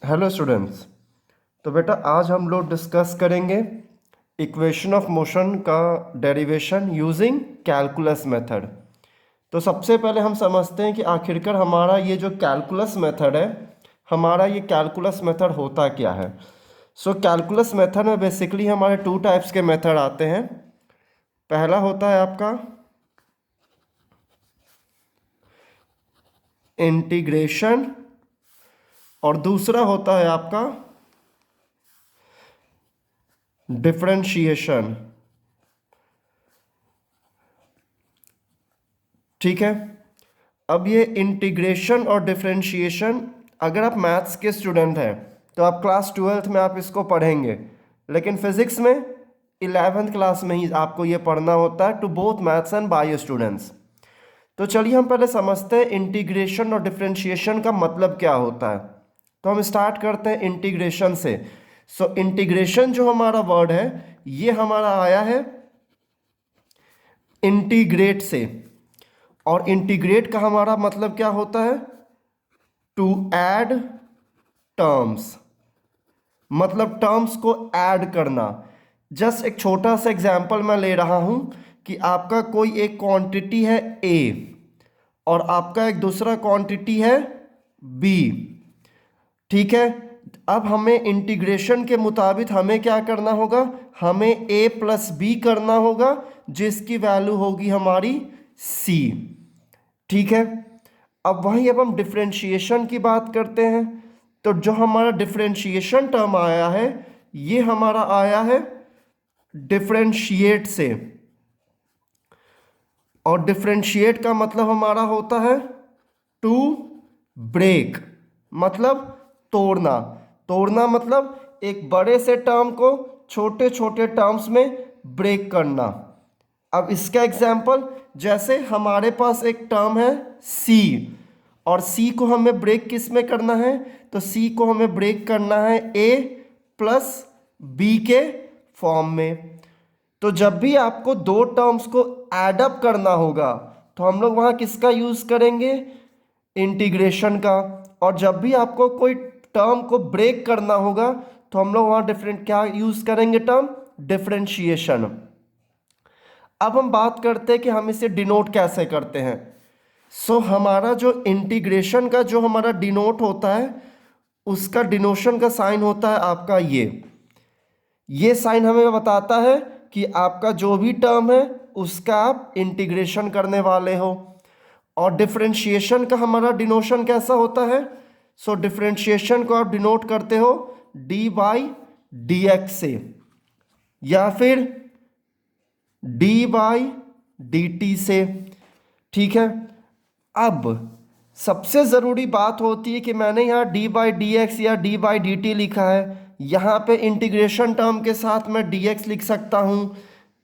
Hello students. तो बेटा आज हम लोग डिस्कस करेंगे इक्वेशन ऑफ मोशन का डेरिवेशन यूजिंग कैलकुलस मेथड। तो सबसे पहले हम समझते हैं कि आखिरकार हमारा ये जो कैलकुलस मेथड है, हमारा ये कैलकुलस मेथड होता क्या है। कैलकुलस मेथड में बेसिकली हमारे टू टाइप्स के मेथड आते हैं। पहला होता है आपका इंटीग्रेशन और दूसरा होता है आपका डिफरेंशिएशन। ठीक है। अब ये इंटीग्रेशन और डिफरेंशिएशन, अगर आप मैथ्स के स्टूडेंट हैं तो आप क्लास ट्वेल्थ में आप इसको पढ़ेंगे, लेकिन फिजिक्स में 11th क्लास में ही आपको ये पढ़ना होता है to both maths and bio students. तो चलिए हम पहले समझते हैं इंटीग्रेशन और डिफरेंशिएशन का मतलब क्या होता है। तो हम स्टार्ट करते हैं इंटीग्रेशन से। इंटीग्रेशन जो हमारा वर्ड है ये हमारा आया है इंटीग्रेट से, और इंटीग्रेट का हमारा मतलब क्या होता है, टू ऐड टर्म्स, मतलब टर्म्स को ऐड करना। जस्ट एक छोटा सा एग्जांपल मैं ले रहा हूं कि आपका कोई एक क्वांटिटी है ए और आपका एक दूसरा क्वांटिटी है बी। ठीक है। अब हमें इंटीग्रेशन के मुताबिक हमें क्या करना होगा, हमें ए प्लस बी करना होगा जिसकी वैल्यू होगी हमारी सी। ठीक है। अब हम डिफरेंशिएशन की बात करते हैं। तो जो हमारा डिफरेंशिएशन टर्म आया है ये हमारा आया है डिफरेंशिएट से, और डिफरेंशिएट का मतलब हमारा होता है टू ब्रेक, मतलब तोड़ना। तोड़ना मतलब एक बड़े से टर्म को छोटे छोटे टर्म्स में ब्रेक करना। अब इसका एग्जाम्पल, जैसे हमारे पास एक टर्म है सी, और सी को हमें ब्रेक किस में करना है, तो सी को हमें ब्रेक करना है ए प्लस बी के फॉर्म में। तो जब भी आपको दो टर्म्स को ऐड अप करना होगा तो हम लोग वहाँ किसका यूज़ करेंगे, इंटीग्रेशन का। और जब भी आपको कोई टर्म को ब्रेक करना होगा तो हम लोग वहाँ डिफरेंट क्या यूज़ करेंगे, टर्म डिफरेंशिएशन। अब हम बात करते हैं कि हम इसे डिनोट कैसे करते हैं। हमारा जो इंटीग्रेशन का जो हमारा डिनोट होता है उसका डिनोशन का साइन होता है आपका ये साइन हमें बताता है कि आपका जो भी टर्म है उसका आप इंटीग्रेशन करने वाले हो। और डिफरेंशिएशन का हमारा डिनोशन कैसा होता है, डिफरेंशिएशन को आप डिनोट करते हो डी बाई डी एक्स से, या फिर डी बाई डी टी से। ठीक है। अब सबसे ज़रूरी बात होती है कि मैंने यहाँ डी बाई डी एक्स या डी बाई डी टी लिखा है, यहाँ पे इंटीग्रेशन टर्म के साथ मैं डी एक्स लिख सकता हूँ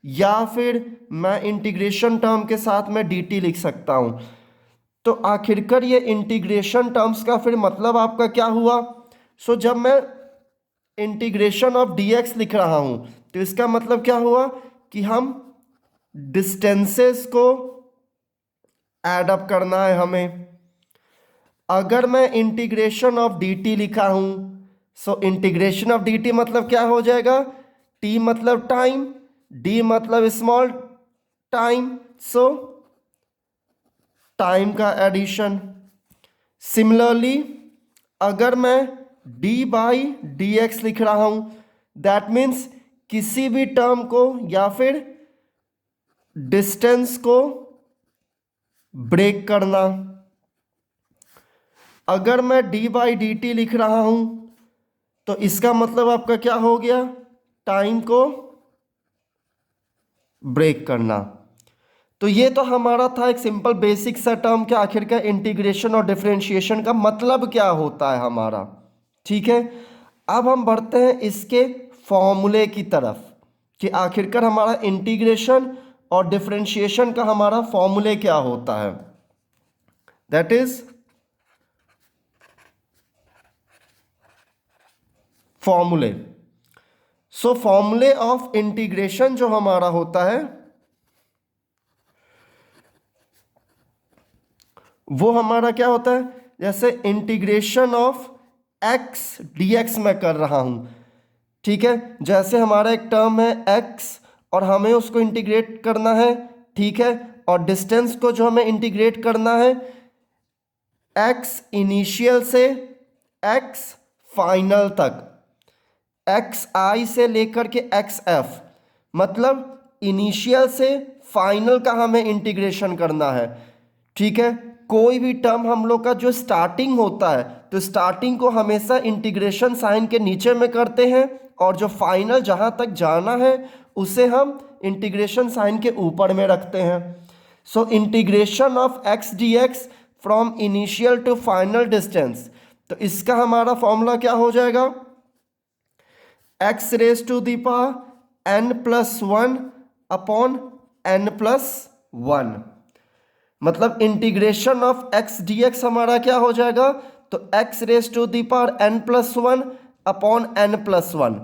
या फिर मैं इंटीग्रेशन टर्म के साथ मैं डी टी लिख सकता हूँ। तो आखिरकार ये इंटीग्रेशन टर्म्स का फिर मतलब आपका क्या हुआ। जब मैं इंटीग्रेशन ऑफ डी एक्स लिख रहा हूँ तो इसका मतलब क्या हुआ कि हम डिस्टेंसेस को ऐड अप करना है हमें। अगर मैं इंटीग्रेशन ऑफ डी टी लिखा हूं इंटीग्रेशन ऑफ डी टी मतलब क्या हो जाएगा, टी मतलब टाइम, डी मतलब स्मॉल टाइम, टाइम का एडिशन। सिमिलरली अगर मैं डी बाई डी एक्स लिख रहा हूं दैट मीन्स किसी भी टर्म को या फिर डिस्टेंस को ब्रेक करना। अगर मैं डी बाई डी टी लिख रहा हूं तो इसका मतलब आपका क्या हो गया, टाइम को ब्रेक करना। तो ये तो हमारा था एक सिंपल बेसिक सा टर्म के आखिर का इंटीग्रेशन और डिफरेंशिएशन का मतलब क्या होता है हमारा। ठीक है। अब हम बढ़ते हैं इसके फॉर्मूले की तरफ कि आखिरकार हमारा इंटीग्रेशन और डिफरेंशिएशन का हमारा फॉर्मूले क्या होता है। दैट इज फॉर्मूले। फॉर्मूले ऑफ इंटीग्रेशन जो हमारा होता है वो हमारा क्या होता है, जैसे integration of x D x मैं कर रहा हूँ। ठीक है, जैसे हमारा एक टर्म है एक्स और हमें उसको इंटीग्रेट करना है। ठीक है, और डिस्टेंस को जो हमें इंटीग्रेट करना है एक्स इनिशियल से एक्स फाइनल तक, एक्स आई से लेकर के एक्स एफ, मतलब इनिशियल से फाइनल का हमें इंटीग्रेशन करना है। ठीक है, कोई भी टर्म हम लोग का जो स्टार्टिंग होता है तो स्टार्टिंग को हमेशा इंटीग्रेशन साइन के नीचे में करते हैं और जो फाइनल जहाँ तक जाना है उसे हम इंटीग्रेशन साइन के ऊपर में रखते हैं। So integration of x D x from initial to final distance, तो इसका हमारा फॉर्मूला क्या हो जाएगा, x raise to the power N plus one upon N plus one. मतलब integration of x D x हमारा क्या हो जाएगा, तो x raise to the power N plus one upon N plus one.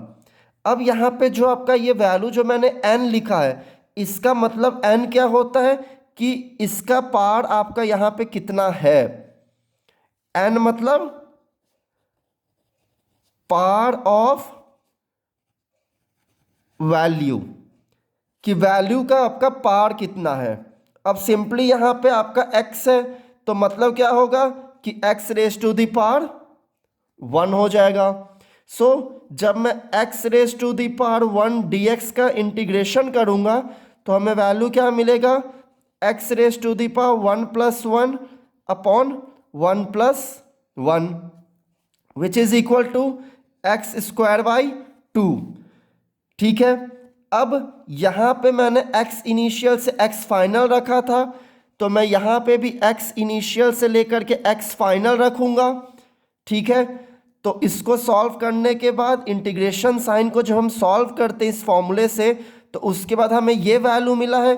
अब यहाँ पे जो आपका ये वैल्यू जो मैंने एन लिखा है, इसका मतलब एन क्या होता है कि इसका पावर आपका यहाँ पे कितना है। एन मतलब पावर ऑफ वैल्यू, कि वैल्यू का आपका पावर कितना है। अब सिंपली यहाँ पे आपका x है तो मतलब क्या होगा कि x raise to the power 1 हो जाएगा। सो जब मैं x raise to the power 1 dx का इंटीग्रेशन करूँगा तो हमें वैल्यू क्या मिलेगा, x raise to the power 1 plus 1 upon 1 plus 1 which is equal to X square by 2। ठीक है, अब यहाँ पे मैंने x इनिशियल से x फाइनल रखा था तो मैं यहाँ पे भी x इनिशियल से लेकर के x फाइनल रखूँगा। ठीक है, तो इसको सॉल्व करने के बाद इंटीग्रेशन साइन को जब हम सॉल्व करते हैं इस फॉर्मूले से तो उसके बाद हमें ये वैल्यू मिला है,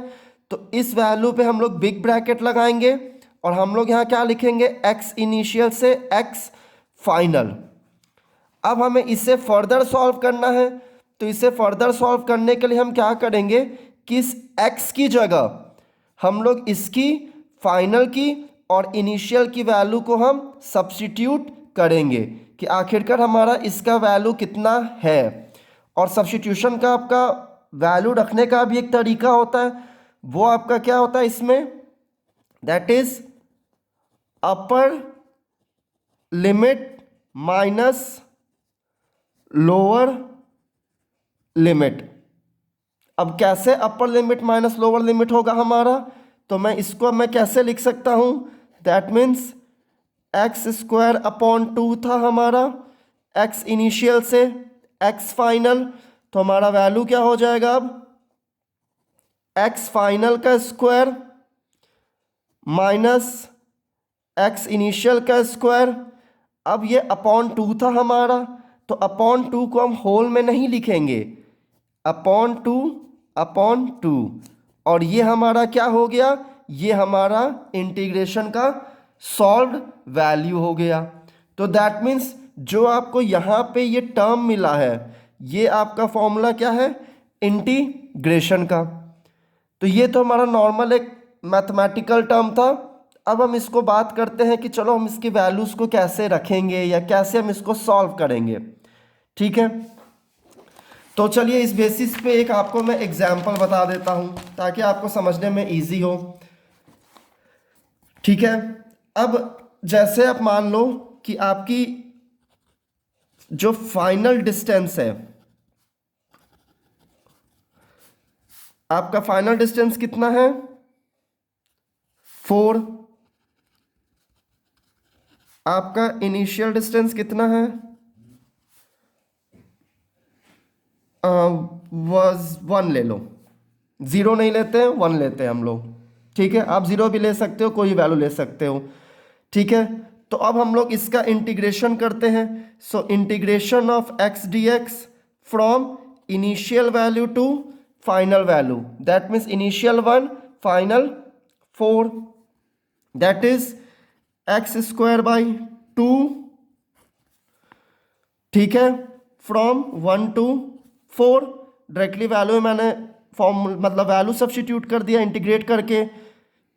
तो इस वैल्यू पे हम लोग बिग ब्रैकेट लगाएंगे और हम लोग यहाँ क्या लिखेंगे, x इनिशियल से x फाइनल। अब हमें इसे फर्दर सॉल्व करना है, तो इसे फर्दर सॉल्व करने के लिए हम क्या करेंगे कि इस x की जगह हम लोग इसकी फाइनल की और इनिशियल की वैल्यू को हम सब्स्टिट्यूट करेंगे कि आखिरकार हमारा इसका वैल्यू कितना है। और सब्स्टिट्यूशन का आपका वैल्यू रखने का भी एक तरीका होता है, वो आपका क्या होता है इसमें, that is upper limit minus lower limit. अब कैसे अपर लिमिट माइनस लोअर लिमिट होगा हमारा, तो मैं इसको मैं कैसे लिख सकता हूँ, that means x square upon 2 था हमारा, एक्स इनिशियल से एक्स फाइनल, तो हमारा वैल्यू क्या हो जाएगा अब एक्स फाइनल का स्क्वायर माइनस एक्स इनिशियल का स्क्वायर। अब ये अपॉन 2 था हमारा, तो अपॉन 2 को हम होल में नहीं लिखेंगे, अपॉन 2 और ये हमारा क्या हो गया, ये हमारा इंटीग्रेशन का सॉल्व्ड वैल्यू हो गया। तो दैट मीन्स जो आपको यहाँ पे ये टर्म मिला है ये आपका फॉर्मूला क्या है, इंटीग्रेशन का। तो ये तो हमारा नॉर्मल एक मैथमेटिकल टर्म था। अब हम इसको बात करते हैं कि चलो हम इसकी वैल्यूज़ को कैसे रखेंगे या कैसे हम इसको सॉल्व करेंगे। ठीक है, तो चलिए इस बेसिस पे एक आपको मैं एग्जाम्पल बता देता हूँ ताकि आपको समझने में इजी हो। ठीक है, अब जैसे आप मान लो कि आपकी जो फाइनल डिस्टेंस है, आपका फाइनल डिस्टेंस कितना है 4, आपका इनिशियल डिस्टेंस कितना है वाज 1 ले लो, 0 नहीं लेते हैं 1 लेते हैं हम लोग। ठीक है, आप 0 भी ले सकते हो, कोई वैल्यू ले सकते हो। ठीक है, तो अब हम लोग इसका इंटीग्रेशन करते हैं। So integration of x D x from initial value to final value, that means initial 1 final 4, that is X square by 2। ठीक है, फ्रॉम 1 to 4 डायरेक्टली वैल्यू मैंने फॉर्म मतलब वैल्यू सब्स्टिट्यूट कर दिया इंटीग्रेट करके।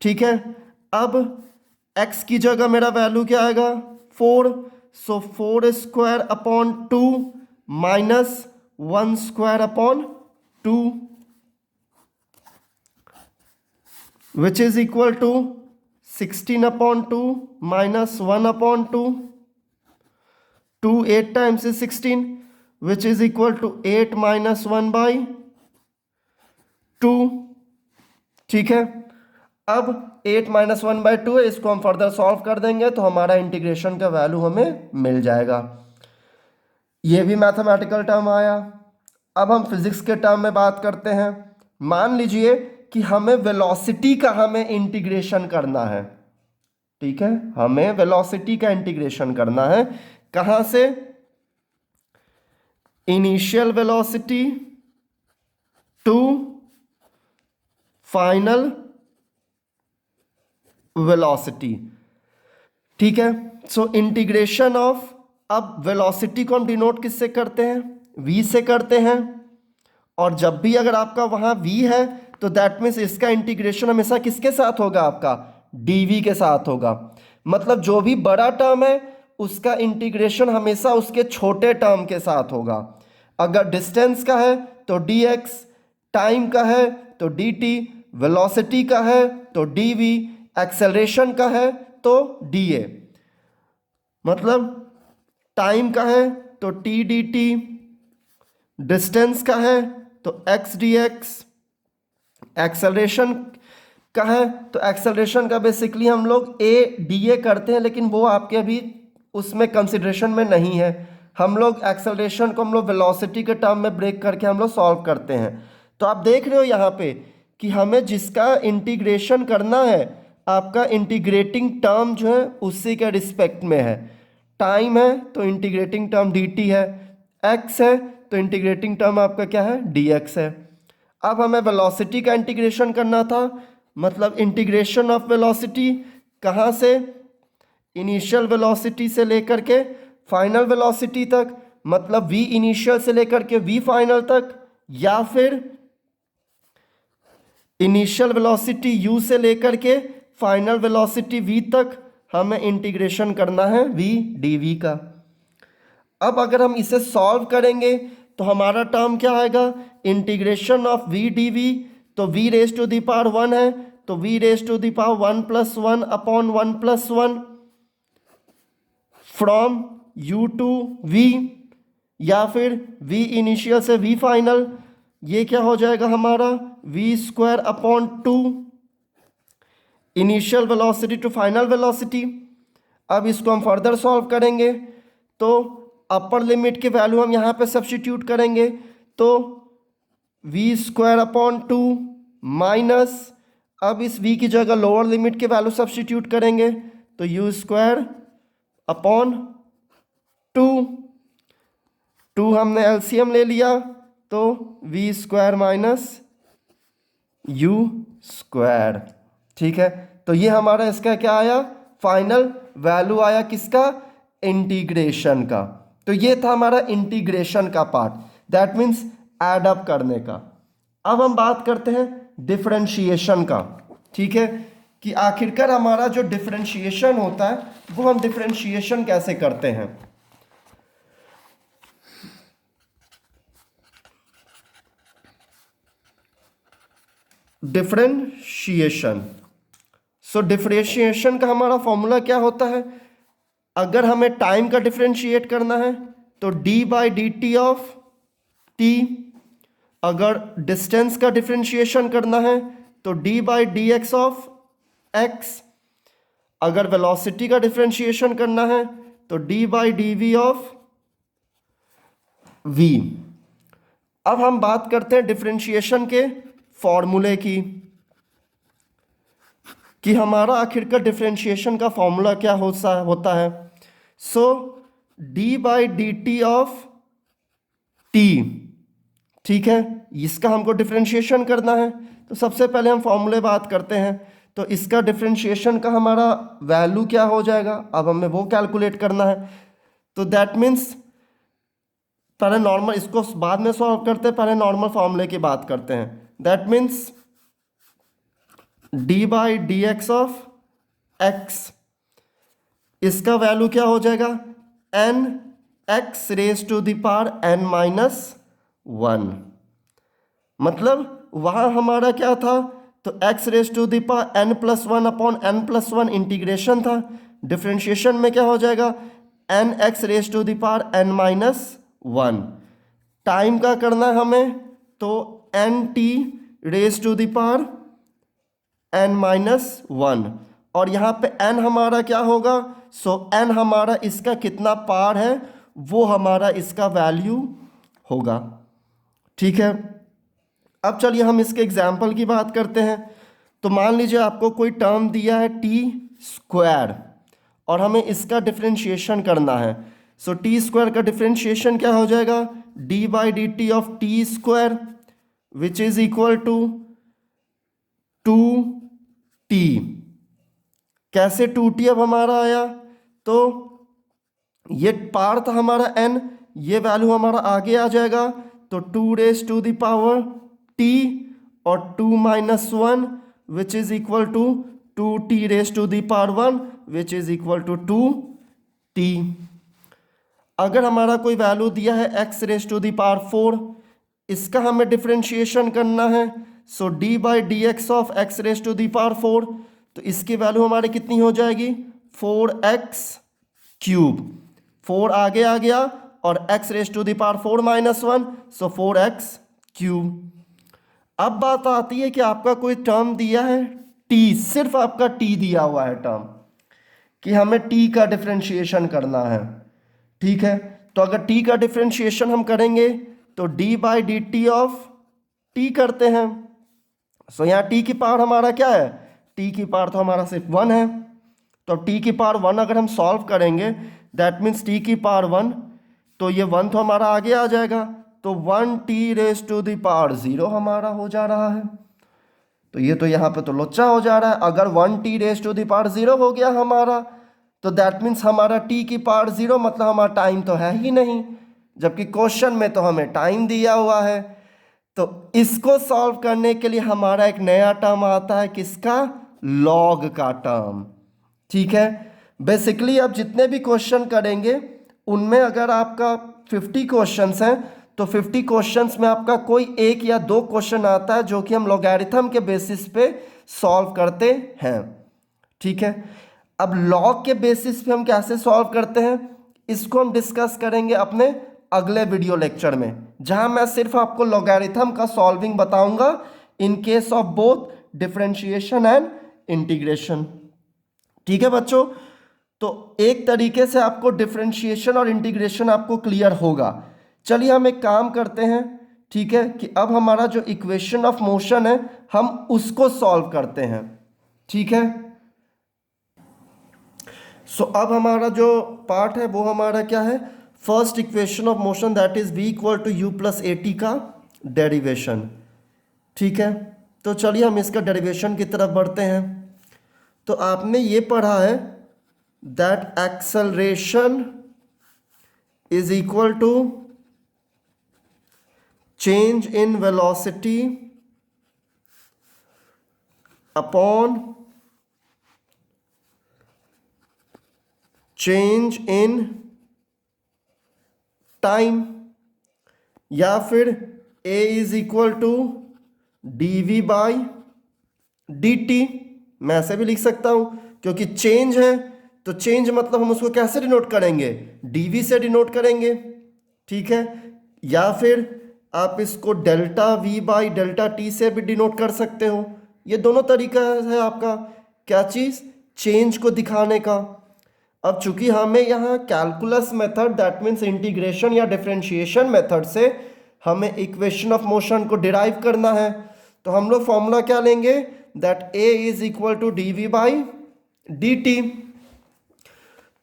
ठीक है, अब x की जगह मेरा वैल्यू क्या आएगा 4, so 4 square upon 2 minus 1 square upon 2 which is equal to 16 upon 2 minus 1 upon 2. 2 8 times is 16 which is equal to 8 minus 1 by 2. ठीक है, अब 8 माइनस 1 बाई 2 है, इसको हम फर्दर सॉल्व कर देंगे तो हमारा इंटीग्रेशन का वैल्यू हमें मिल जाएगा. ये भी मैथमेटिकल टर्म आया. अब हम फिजिक्स के टर्म में बात करते हैं. मान लीजिए कि हमें वेलोसिटी का हमें इंटीग्रेशन करना है. ठीक है, हमें वेलोसिटी का इंटीग्रेशन करना है. कहां से? Initial velocity to final velocity. ठीक है, सो इंटीग्रेशन ऑफ, अब वेलोसिटी को हम डिनोट किससे करते हैं? v से करते हैं. और जब भी अगर आपका वहां v है तो दैट मीन्स इसका इंटीग्रेशन हमेशा किसके साथ होगा? आपका dv के साथ होगा. मतलब जो भी बड़ा टर्म है उसका इंटीग्रेशन हमेशा उसके छोटे टर्म के साथ होगा. अगर डिस्टेंस का है तो dx, टाइम का है तो dt, वेलोसिटी का है तो dv, एक्सेलरेशन का है तो dA. मतलब टाइम का है तो t dt, डिस्टेंस का है तो x dx, एक्सेलरेशन का है तो एक्सेलरेशन का बेसिकली हम लोग a dA करते हैं, लेकिन वो आपके अभी उसमें कंसिडरेशन में नहीं है. हम लोग एक्सेलरेशन को हम लोग वेलोसिटी के टर्म में ब्रेक करके हम लोग सॉल्व करते हैं. तो आप देख रहे हो यहाँ पे कि हमें जिसका इंटीग्रेशन करना है, आपका इंटीग्रेटिंग टर्म जो है उसी के रिस्पेक्ट में है. टाइम है तो इंटीग्रेटिंग टर्म dt है, x है तो इंटीग्रेटिंग टर्म आपका क्या है? dx है. अब हमें वेलोसिटी का इंटीग्रेशन करना था. मतलब इंटीग्रेशन ऑफ वेलोसिटी कहाँ से? इनिशियल वेलोसिटी से लेकर के फाइनल वेलोसिटी तक, मतलब v इनिशियल से लेकर के v फाइनल तक, या फिर इनिशियल वेलोसिटी u से लेकर के फाइनल वेलोसिटी v तक हमें इंटीग्रेशन करना है v dv का. अब अगर हम इसे सॉल्व करेंगे तो हमारा टर्म क्या आएगा? Integration of v dv. तो v raise to the power 1 है तो v raise to the power 1 plus 1 upon 1 plus 1 from u to v, या फिर v इनिशियल से v फाइनल. ये क्या हो जाएगा हमारा? v square upon 2 initial velocity to final velocity. अब इसको हम फर्दर सॉल्व करेंगे तो अपर लिमिट की वैल्यू हम यहाँ पे सब्स्टिट्यूट करेंगे तो v स्क्वायर अपॉन 2 माइनस, अब इस v की जगह लोअर लिमिट की वैल्यू सब्स्टिट्यूट करेंगे तो u स्क्वायर अपॉन 2 हमने एलसीएम ले लिया तो v square minus u square. ठीक है, तो ये हमारा इसका क्या आया? फाइनल वैल्यू आया किसका? इंटीग्रेशन का. तो ये था हमारा इंटीग्रेशन का part, that means add up करने का. अब हम बात करते हैं डिफरेंशिएशन का. ठीक है, कि आखिरकार हमारा जो डिफरेंशिएशन होता है वो हम डिफरेंशिएशन कैसे करते हैं. डिफरेंशिएशन, सो डिफरेंशिएशन का हमारा फॉर्मूला क्या होता है? अगर हमें टाइम का डिफरेंशिएट करना है तो d by D T of t. अगर डिस्टेंस का डिफरेंशिएशन करना है तो d by D x of x. अगर वेलोसिटी का डिफरेंशिएशन करना है तो d by D V of v. अब हम बात करते हैं डिफरेंशिएशन के फॉर्मूले की, कि हमारा आखिरकार डिफरेंशिएशन का फॉर्मूला क्या होता है. सो d by D T of t. ठीक है, इसका हमको डिफरेंशिएशन करना है तो सबसे पहले हम फॉर्मूले बात करते हैं. तो इसका डिफरेंशिएशन का हमारा वैल्यू क्या हो जाएगा? अब हमें वो कैलकुलेट करना है. तो दैट मीन्स पहले नॉर्मल, इसको बाद में सॉल्व करते हैं, पहले नॉर्मल फॉर्मूले की बात करते हैं. That means d by D x of x, इसका वैल्यू क्या हो जाएगा? N X raise to the power N minus one. मतलब वहाँ हमारा क्या था, तो x raise to the power N plus one upon N plus one integration था। डिफ्रेंशिएशन में क्या हो जाएगा, N X raise to the power N minus one. Time का करना है हमें, तो N T raise to the power N minus one, और यहाँ पे एन हमारा क्या होगा, सो एन हमारा इसका कितना पावर है वो हमारा इसका वैल्यू होगा। ठीक है, अब चलिए हम इसके एग्जाम्पल की बात करते हैं। तो मान लीजिए आपको कोई टर्म दिया है टी स्क्वायर और हमें इसका डिफरेंशिएशन करना है। सो टी स्क्वायर का डिफरेंशिएशन क्या हो जाएगा, D by D T of T square which is equal to two T. कैसे टू टी अब हमारा आया, तो ये पार था हमारा n, ये वैल्यू हमारा आगे आ जाएगा, तो two raise to the power t और two minus one which is equal to two t raise to the power one which is equal to two t. अगर हमारा कोई वैल्यू दिया है x raise to the power four, इसका हमें differentiation करना है। So d by D x of x raise to the power four, तो इसकी वैल्यू हमारी कितनी हो जाएगी, फोर एक्स क्यूब। फोर आगे आ गया और X raise to the power four minus one, so four X cube. अब बात आती है कि आपका कोई टर्म दिया है टी, सिर्फ आपका टी दिया हुआ है टर्म, कि हमें टी का डिफरेंशिएशन करना है। ठीक है, तो अगर टी का डिफरेंशिएशन हम करेंगे तो D by D T of T करते हैं। सो यहाँ टी की पावर हमारा क्या है, टी की पावर तो हमारा सिर्फ वन है, तो टी की पावर वन अगर हम सॉल्व करेंगे दैट मीन्स टी की पावर वन, तो ये वन तो हमारा आगे आ जाएगा, तो one T raise to the power zero हमारा हो जा रहा है। तो ये तो यहाँ पे तो लोचा हो जा रहा है। अगर one T raise to the power zero हो गया हमारा, तो दैट मीन्स हमारा टी की पावर जीरो, मतलब हमारा टाइम तो है ही नहीं, जबकि क्वेश्चन में तो हमें टाइम दिया हुआ है। तो इसको सॉल्व करने के लिए हमारा एक नया टर्म आता है, किसका, लॉग का टर्म। ठीक है, बेसिकली अब जितने भी क्वेश्चन करेंगे उनमें अगर आपका 50 क्वेश्चंस हैं तो 50 क्वेश्चंस में आपका कोई एक या दो क्वेश्चन आता है जो कि हम लॉगरिथम के बेसिस पे सॉल्व करते हैं। ठीक है, अब लॉग के बेसिस पे हम कैसे सॉल्व करते हैं इसको हम डिस्कस करेंगे अपने अगले वीडियो लेक्चर में, जहां मैं सिर्फ आपको लॉगरिथम का सॉल्विंग बताऊंगा in case of both differentiation and integration. ठीक है बच्चों, तो एक तरीके से आपको डिफरेंशिएशन और इंटीग्रेशन आपको क्लियर होगा। चलिए हम एक काम करते हैं, ठीक है, कि अब हमारा जो इक्वेशन ऑफ मोशन है हम उसको सॉल्व करते हैं। ठीक है, सो अब हमारा जो पार्ट है वो हमारा क्या है, first equation of motion that is v equal to U plus A T का डेरिवेशन। ठीक है, तो चलिए हम इसका डेरिवेशन की तरफ बढ़ते हैं। तो आपने ये पढ़ा है that acceleration is equal to change in velocity upon change in time, या फिर a is equal to D we by D T. मैं ऐसे भी लिख सकता हूं, क्योंकि चेंज है तो चेंज मतलब हम उसको कैसे डिनोट करेंगे, dv से डिनोट करेंगे। ठीक है, या फिर आप इसको delta v by delta T से भी डिनोट कर सकते हो। ये दोनों तरीका है आपका क्या चीज़, चेंज को दिखाने का। अब चूंकि हमें यहाँ calculus method that means integration या डिफरेंशिएशन मेथड से हमें इक्वेशन ऑफ मोशन को डिराइव करना है, तो हम लोग फॉर्मूला क्या लेंगे, that a is equal to D we by D T.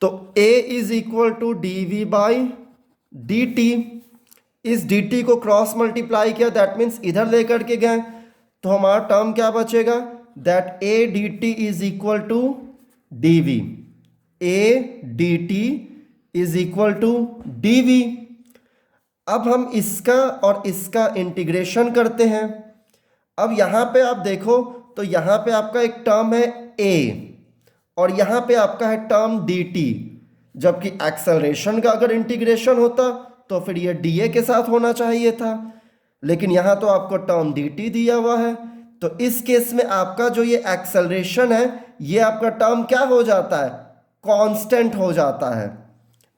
तो a is equal to D we by D T, इस डी टी को क्रॉस मल्टीप्लाई किया दैट मीन्स इधर लेकर के गए, तो हमारा टर्म क्या बचेगा, that a D T is equal to D V, a D T is equal to D V. अब हम इसका और इसका इंटीग्रेशन करते हैं। अब यहाँ पे आप देखो तो यहाँ पे आपका एक टर्म है a और यहाँ पे आपका है टर्म dt। जबकि एक्सेलरेशन का अगर इंटीग्रेशन होता तो फिर ये डी ए के साथ होना चाहिए था, लेकिन यहाँ तो आपको टर्म डी टी दिया हुआ है। तो इस केस में आपका जो ये एक्सेलरेशन है ये आपका टर्म क्या हो जाता है, कांस्टेंट हो जाता है।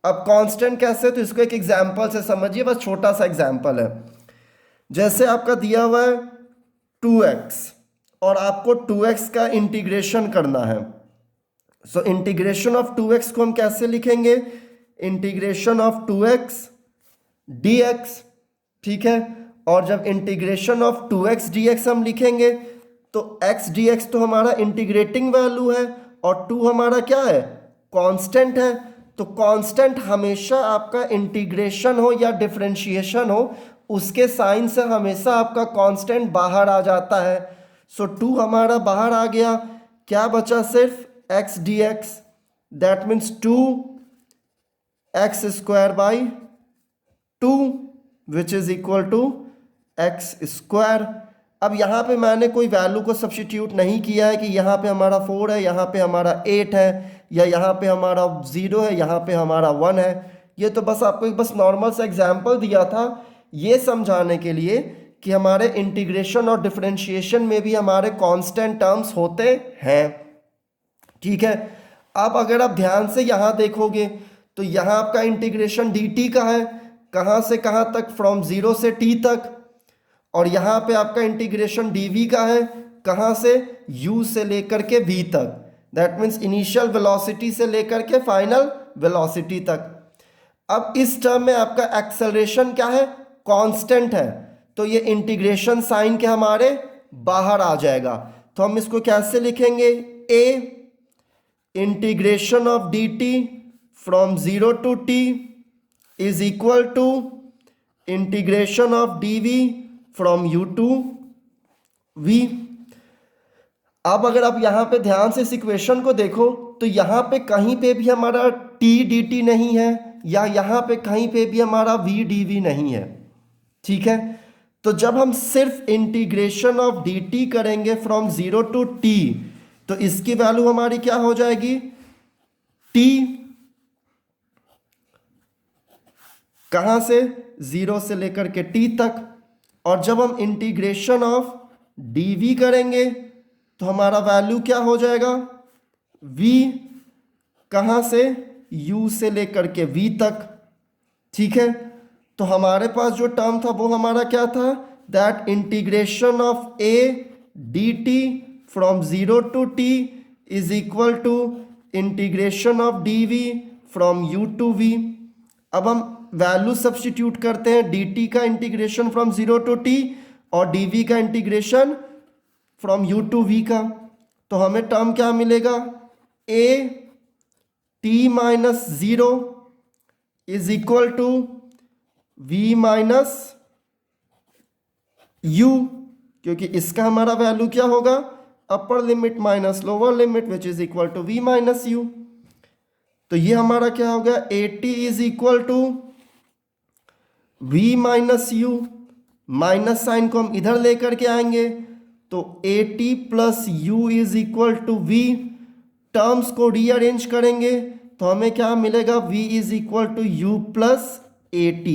अब कांस्टेंट कैसे, तो इसको एक एग्जांपल से समझिए, बस छोटा सा एग्जांपल है। जैसे आपका दिया हुआ है 2x और आपको 2x का इंटीग्रेशन करना है। सो इंटीग्रेशन ऑफ 2x को हम कैसे लिखेंगे, इंटीग्रेशन ऑफ 2x dx, ठीक है। और जब इंटीग्रेशन ऑफ 2x dx हम लिखेंगे तो x dx तो हमारा इंटीग्रेटिंग वैल्यू है और 2 हमारा क्या है, कांस्टेंट है। तो कांस्टेंट हमेशा आपका इंटीग्रेशन हो या डिफरेंशिएशन हो, उसके साइन से हमेशा आपका कांस्टेंट बाहर आ जाता है। सो 2 हमारा बाहर आ गया, क्या बचा, सिर्फ x dx, that means 2x square by 2 which is equal to X square. अब यहाँ पे मैंने कोई वैल्यू को सब्स्टिट्यूट नहीं किया है कि यहाँ पे हमारा 4 है, यहाँ पे हमारा 8 है, या यहाँ पे हमारा 0 है, यहाँ पे हमारा 1 है। ये तो बस आपको एक बस नॉर्मल सा एग्जांपल दिया था ये समझाने के लिए कि हमारे इंटीग्रेशन और डिफरेंशिएशन में भी हमारे कांस्टेंट टर्म्स होते हैं, ठीक है। अब अगर आप ध्यान से यहाँ देखोगे तो यहाँ आपका इंटीग्रेशन डी टी का है, कहाँ से कहाँ तक, फ्रॉम 0 से t तक। और यहाँ पे आपका इंटीग्रेशन dv का है, कहाँ से, u से लेकर के v तक, दैट मीन्स इनिशियल वेलोसिटी से लेकर के फाइनल वेलोसिटी तक। अब इस टर्म में आपका एक्सेलरेशन क्या है, कांस्टेंट है, तो ये इंटीग्रेशन साइन के हमारे बाहर आ जाएगा। तो हम इसको कैसे लिखेंगे, a integration of D T from 0 to t is equal to integration of D V from u to v। अब अगर आप यहाँ पे ध्यान से इस इक्वेशन को देखो तो यहाँ पे कहीं पे भी हमारा t dt नहीं है, या यहाँ पे कहीं पे भी हमारा v dv नहीं है, ठीक है। तो जब हम सिर्फ इंटीग्रेशन ऑफ dt करेंगे फ्रॉम 0 to t तो इसकी वैल्यू हमारी क्या हो जाएगी, t, कहाँ से, 0 से लेकर के t तक। और जब हम इंटीग्रेशन ऑफ dv करेंगे तो हमारा वैल्यू क्या हो जाएगा, v, कहाँ से, u से लेकर के v तक, ठीक है। तो हमारे पास जो टर्म था वो हमारा क्या था, that integration of a dt from 0 to t is equal to integration of dv from u to v। अब हम वैल्यू सब्स्टिट्यूट करते हैं, dt का इंटीग्रेशन फ्रॉम 0 to t और dv का integration from u to v का। तो हमें टर्म क्या मिलेगा, a t minus 0 is equal to v minus u, क्योंकि इसका हमारा वैल्यू क्या होगा, upper limit minus lower limit which is equal to v minus u। तो ये हमारा क्या हो गया, at is equal to v minus u, minus sign को हम इधर लेकर के आएंगे तो at plus u is equal to v। Terms को रीअरेंज करेंगे तो हमें क्या मिलेगा, v is equal to u plus at।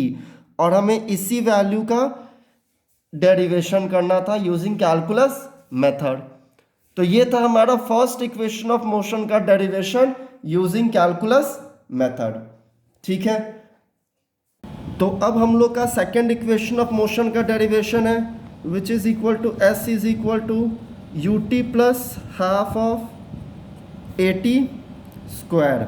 और हमें इसी वैल्यू का डेरिवेशन करना था यूजिंग कैलकुलस मेथड। तो ये था हमारा फर्स्ट इक्वेशन ऑफ मोशन का डेरिवेशन यूजिंग कैलकुलस मेथड, ठीक है। तो अब हम लोग का सेकेंड इक्वेशन ऑफ मोशन का डेरिवेशन है which is equal to s is equal to U T plus half of A T square,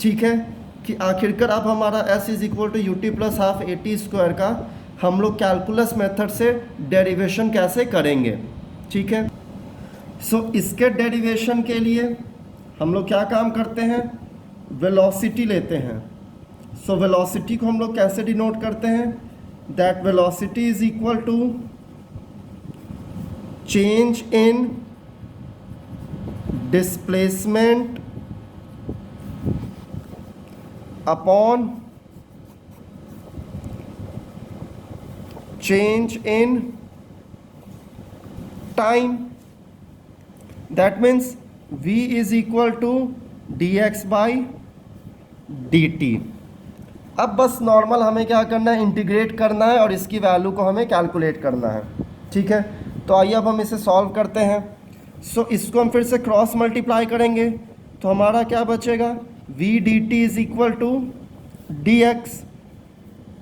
ठीक है। कि आखिरकार अब हमारा s is equal to U T plus half A T square का हम लोग कैलकुलस मेथड से डेरिवेशन कैसे करेंगे, ठीक है। सो इसके डेरिवेशन के लिए हम लोग क्या काम करते हैं, वेलोसिटी लेते हैं। सो वेलोसिटी को हम लोग कैसे डिनोट करते हैं, that velocity is equal to change in displacement upon change in time, that means v is equal to dx by dt। अब बस नॉर्मल हमें क्या करना है, इंटीग्रेट करना है और इसकी वैल्यू को हमें कैलकुलेट करना है। ठीक है, तो आइए अब हम इसे सॉल्व करते हैं। सो इसको हम फिर से क्रॉस मल्टीप्लाई करेंगे तो हमारा क्या बचेगा, v dt is equal to dx।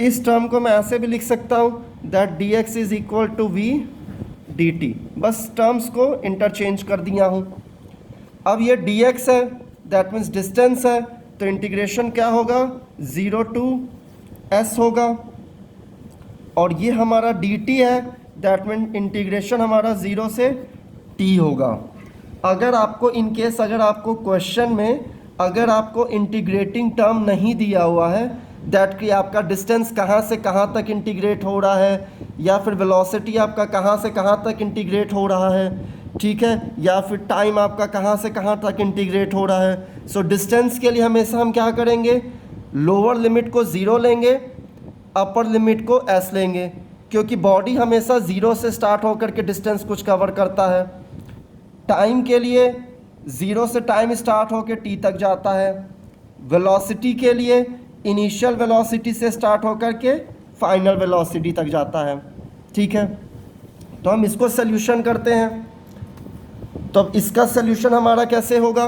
इस टर्म को मैं ऐसे भी लिख सकता हूँ that dx is equal to v dt। बस टर्म्स को इंटरचेंज कर दिया हूँ। अब ये dx है, दैट मीन्स डिस्टेंस है, तो इंटीग्रेशन क्या होगा, 0 टू s होगा। और ये हमारा dt है, दैट मीन इंटीग्रेशन हमारा 0 से t होगा। अगर आपको इन केस अगर आपको क्वेश्चन में अगर आपको इंटीग्रेटिंग टर्म नहीं दिया हुआ है, दैट कि आपका डिस्टेंस कहाँ से कहाँ तक इंटीग्रेट हो रहा है, या फिर वेलोसिटी आपका कहाँ से कहाँ तक इंटीग्रेट हो रहा है, ठीक है, या फिर टाइम आपका कहाँ से कहाँ तक इंटीग्रेट हो रहा है। सो डिस्टेंस के लिए हमेशा हम क्या करेंगे, लोअर लिमिट को 0 लेंगे, अपर लिमिट को s लेंगे, क्योंकि बॉडी हमेशा 0 से स्टार्ट होकर के डिस्टेंस कुछ कवर करता है। टाइम के लिए 0 से टाइम स्टार्ट होकर t तक जाता है। वेलोसिटी के लिए इनिशियल वेलोसिटी से स्टार्ट होकर के फाइनल वेलोसिटी तक जाता है। ठीक है, तो हम इसको सल्यूशन करते हैं। तो अब इसका सल्यूशन हमारा कैसे होगा,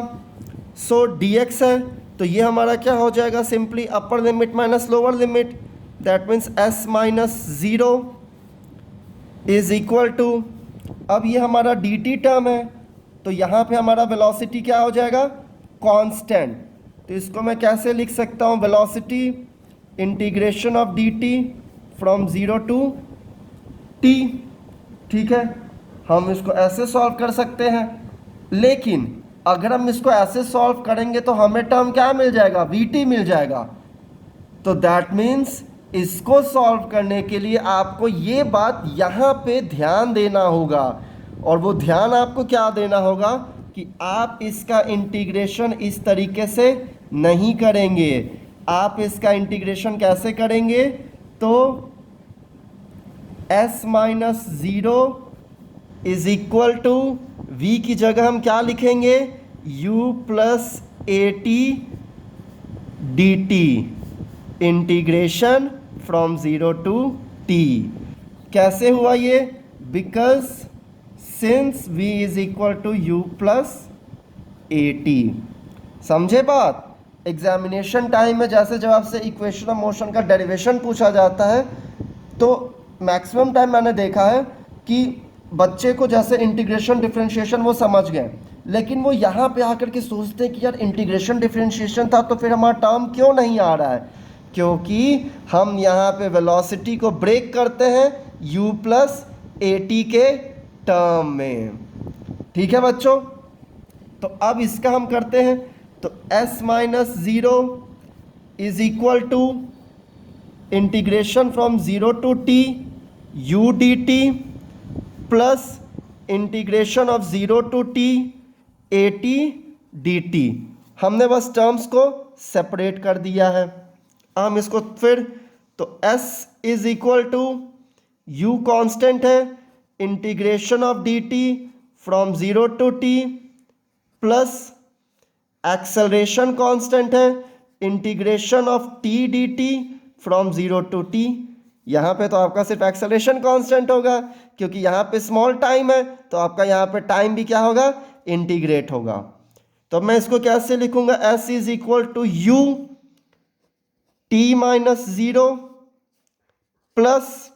सो dx है तो ये हमारा क्या हो जाएगा, simply upper limit minus lower limit, that means s minus 0 is equal to, अब ये हमारा dt टर्म है तो यहाँ पे हमारा वेलोसिटी क्या हो जाएगा, कांस्टेंट। तो इसको मैं कैसे लिख सकता हूँ, velocity integration of dt from 0 to t। ठीक है, हम इसको ऐसे सॉल्व कर सकते हैं, लेकिन अगर हम इसको ऐसे सॉल्व करेंगे तो हमें टर्म क्या मिल जाएगा, vt मिल जाएगा। तो दैट मीन्स इसको सॉल्व करने के लिए आपको ये बात यहाँ पे ध्यान देना होगा, और वो ध्यान आपको क्या देना होगा कि आप इसका इंटीग्रेशन इस तरीके से नहीं करेंगे। आप इसका इंटीग्रेशन कैसे करेंगे, तो s minus 0 is equal to v की जगह हम क्या लिखेंगे, u plus A t d t, integration from 0 to t। कैसे हुआ ये, because since v is equal to u plus A t. समझे बात। एग्जामिनेशन टाइम में जैसे जब आपसे इक्वेशन ऑफ मोशन का डेरिवेशन पूछा जाता है तो मैक्सिमम टाइम मैंने देखा है कि बच्चे को जैसे इंटीग्रेशन डिफरेंशिएशन वो समझ गए, लेकिन वो यहाँ पे आकर के सोचते हैं कि यार इंटीग्रेशन डिफरेंशिएशन था तो फिर हमारा टर्म क्यों नहीं आ रहा है, क्योंकि हम यहाँ पे वेलोसिटी को ब्रेक करते हैं u प्लस ए टी के टर्म में। ठीक है बच्चों, तो अब इसका हम करते हैं, तो s minus 0 is equal to integration from 0 to t u d t plus integration of 0 to t a t d t. हमने बस टर्म्स को सेपरेट कर दिया है। हम इसको फिर, तो s is equal to u constant है, integration of D T from 0 to t plus acceleration constant है, integration of t d T from 0 to t। यहाँ पे तो आपका सिर्फ एक्सेलरेशन कांस्टेंट होगा, क्योंकि यहाँ पे स्मॉल टाइम है तो आपका यहाँ पे टाइम भी क्या होगा, इंटीग्रेट होगा। तो मैं इसको कैसे लिखूंगा, s is equal to u t minus 0 plus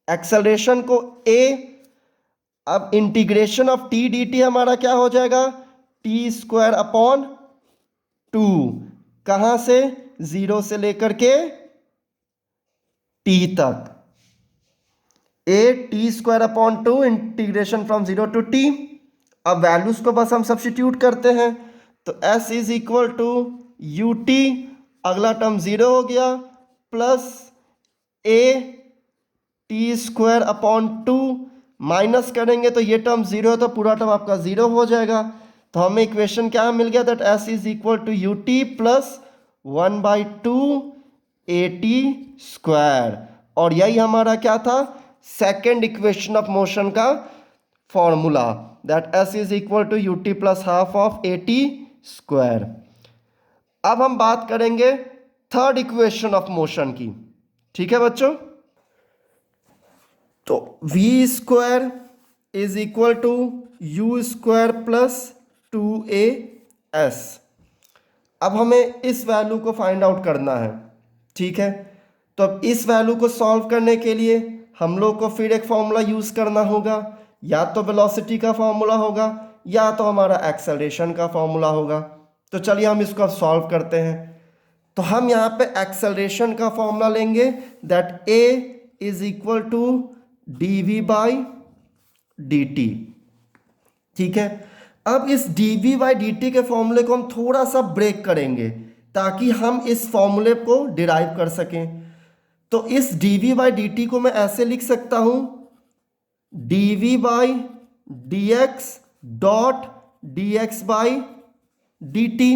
acceleration को a, अब integration of t d t हमारा क्या हो जाएगा, टी स्क्वायर अपॉन 2, कहाँ से, 0 से लेकर के t तक, a t square upon 2 integration from 0 to t। अब वैल्यूज को बस हम सब्स्टिट्यूट करते हैं, तो s is equal to you t, अगला टर्म 0 हो गया, plus a t square upon 2, minus करेंगे तो ये टर्म 0 है तो पूरा टर्म आपका 0 हो जाएगा। तो हमें इक्वेशन क्या मिल गया, that s is equal to U T plus 1/2 a T square. और यही हमारा क्या था, सेकेंड इक्वेशन ऑफ मोशन का formula, that s is equal to U T plus half of A T square. अब हम बात करेंगे थर्ड इक्वेशन ऑफ मोशन की। ठीक है बच्चों, तो v square is equal to u square plus 2as। अब हमें इस वैल्यू को फाइंड आउट करना है। ठीक है, तो अब इस वैल्यू को सॉल्व करने के लिए हम लोग को फिर एक फॉर्मूला यूज़ करना होगा, या तो वेलोसिटी का फॉर्मूला होगा या तो हमारा एक्सेलरेशन का फॉर्मूला होगा। तो चलिए हम इसको अब सॉल्व करते हैं। तो हम यहाँ पे एक्सेलरेशन का फॉर्मूला लेंगे, that a is equal to D we by D t. ठीक है, अब इस d we by D t के फॉर्मूले को हम थोड़ा सा ब्रेक करेंगे ताकि हम इस फॉर्मूले को डिराइव कर सकें। तो इस d we by D T को मैं ऐसे लिख सकता हूं, d we by D x dot d x by D t.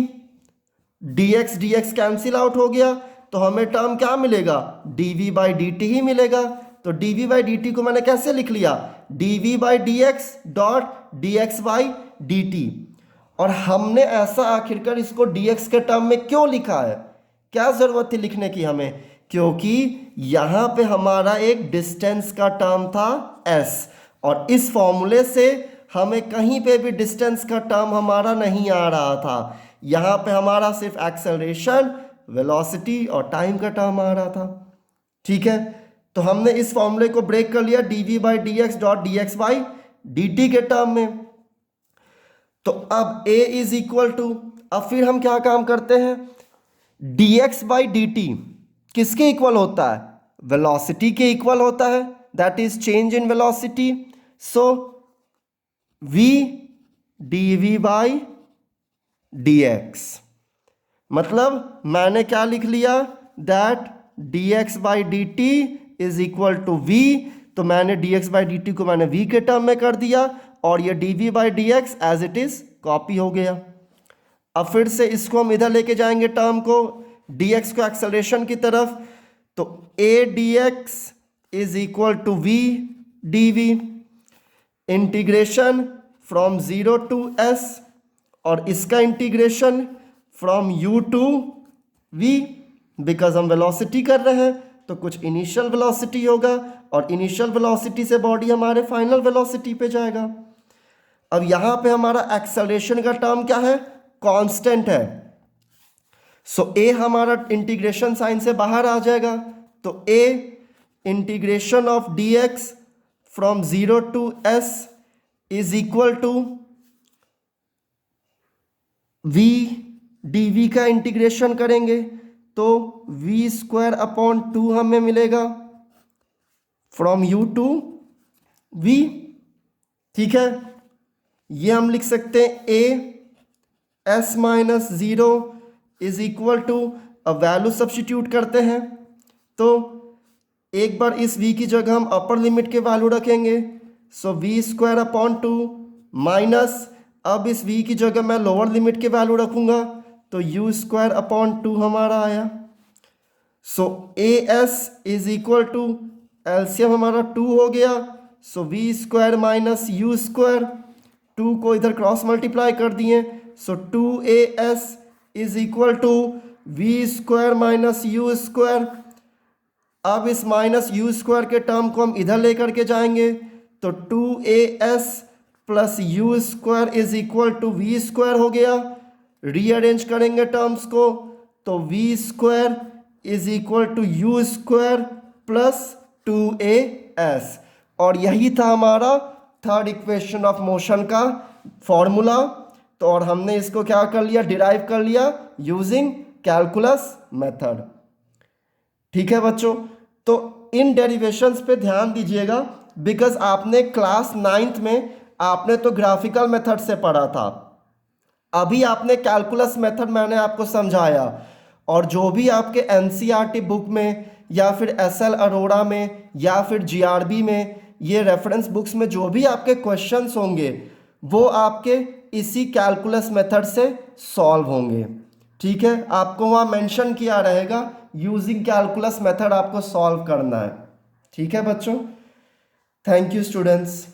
D x cancel out हो गया तो हमें टर्म क्या मिलेगा, d we by D t ही मिलेगा। तो d we by D T को मैंने कैसे लिख लिया, d we by D x dot d x by D t. और हमने ऐसा आखिरकार इसको डी एक्स के टर्म में क्यों लिखा है, क्या ज़रूरत थी लिखने की हमें, क्योंकि यहाँ पे हमारा एक डिस्टेंस का टर्म था s, और इस फॉर्मूले से हमें कहीं पे भी डिस्टेंस का टर्म हमारा नहीं आ रहा था। यहाँ पे हमारा सिर्फ एक्सेलरेशन, वेलोसिटी और टाइम का टर्म आ रहा था। ठीक है, तो हमने इस फॉर्मूले को ब्रेक कर लिया d we by D x dot d x by D t के टर्म में। तो अब a इज इक्वल टू, अब फिर हम क्या काम करते हैं, d x by D t किसके इक्वल होता है, वेलोसिटी के इक्वल होता है, that is change in velocity. So v d we by D x, मतलब मैंने क्या लिख लिया, that d x by D T is equal to v। तो मैंने d x by D T को मैंने v के टर्म में कर दिया और ये d we by D x as it is copy हो गया। अब फिर से इसको हम इधर लेके जाएंगे टर्म को, डी एक्स को एक्सेलरेशन की तरफ। तो a d x is equal to v d v, integration from 0 to s, और इसका integration from u to v। Because हम वेलोसिटी कर रहे हैं तो कुछ इनिशियल वेलोसिटी होगा, और इनिशियल वेलोसिटी से बॉडी हमारे फाइनल वेलोसिटी पे जाएगा। अब यहाँ पे हमारा एक्सेलरेशन का टर्म क्या है, कांस्टेंट है। सो ए हमारा इंटीग्रेशन साइन से बाहर आ जाएगा, तो A integration of d x from 0 to s is equal to v d v का इंटीग्रेशन करेंगे तो v स्क्वायर अपॉन 2 हमें मिलेगा फ्रॉम u टू v। ठीक है, ये हम लिख सकते हैं a s minus 0 is equal to, अब वैल्यू सब्स्टिट्यूट करते हैं तो एक बार इस v की जगह हम अपर लिमिट के वैल्यू रखेंगे। सो v स्क्वायर अपॉन 2 माइनस, अब इस v की जगह मैं लोअर लिमिट के वैल्यू रखूंगा तो u स्क्वायर अपॉन 2 हमारा आया। So A S is equal to, LCM हमारा 2 हो गया, so v square minus u square, 2 को इधर क्रॉस मल्टीप्लाई कर दिए, so 2as is equal to v square minus u square. अब इस माइनस यू स्क्वायर के टर्म को हम इधर लेकर के जाएंगे तो 2as plus u square is equal to v square हो गया। रीअरेंज करेंगे टर्म्स को तो v square is equal to u square plus 2as, और यही था हमारा थर्ड इक्वेशन ऑफ मोशन का फॉर्मूला। तो और हमने इसको क्या कर लिया, डिराइव कर लिया यूजिंग कैलकुलस मेथड। ठीक है बच्चों, तो इन डेरिवेशंस पे ध्यान दीजिएगा, बिकॉज आपने क्लास 9th में आपने तो ग्राफिकल मेथड से पढ़ा था, अभी आपने कैलकुलस मेथड मैंने आपको समझाया, और जो भी आपके एनसीईआरटी बुक में या फिर एसएल अरोड़ा में या फिर जीआरबी में, ये रेफरेंस बुक्स में जो भी आपके क्वेश्चंस होंगे वो आपके इसी कैलकुलस मेथड से सॉल्व होंगे। ठीक है, आपको वहाँ मेंशन किया रहेगा यूजिंग कैलकुलस मेथड आपको सॉल्व करना है। ठीक है बच्चों, थैंक यू स्टूडेंट्स।